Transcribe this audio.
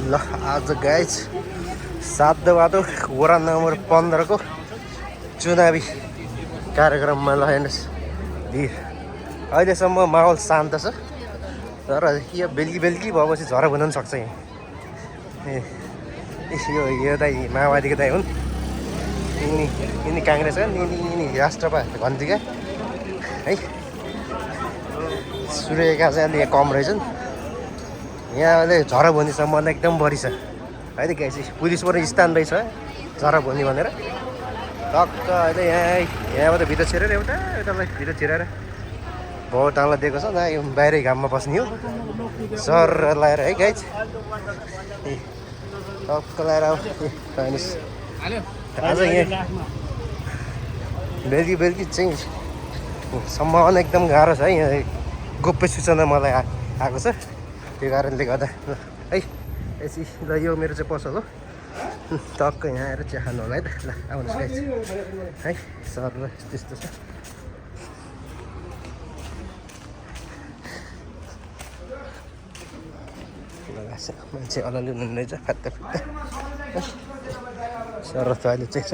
ल आज गाइज 7 बाटो वडा नम्बर 15 को चुनावी कार्यक्रममा ल हेर्नुहोस् भिड। अहिलेसम्म माहौल शान्त छ, तर यो बेलुकी भएपछि झरा हुन पनि सक्छ। यो दाइ माओवादीको दाइ हुन्, यिनी काङ्ग्रेसका, यिनी राष्ट्रपा घन्टीका है। सूर्यका चाहिँ अलि कम रहेछन्। यहाँ अहिले झरभुनी सम्बन्ध एकदम बढी छ है त गाइस। पुलिस पनि स्थान रहेछ झरभुनी भनेर। टक्क अहिले यहाँबाट भित्र छिरेर एउटालाई भित्र छिरेर बहुत टाढा दिएको छ। यो बाहिरै घाममा बस्ने हो सर लगाएर है गाइस। टक्क लगाएर आज यहाँ बेलुकी चाहिँ सम्भावना एकदम गाह्रो छ है। यहाँ गोप्य सूचना मलाई आएको छ, त्यो कारणले गर्दा है। यसरी ल यो मेरो चाहिँ पसल हो। टक्क यहाँ आएर चिया खानु होला है त। ल आउनुहोस् गाइस है। सर ल त्यस्तो छ। मान्छे अलि हुनुहुँदैछ फाट्दा सर त अहिले चाहिँ छ।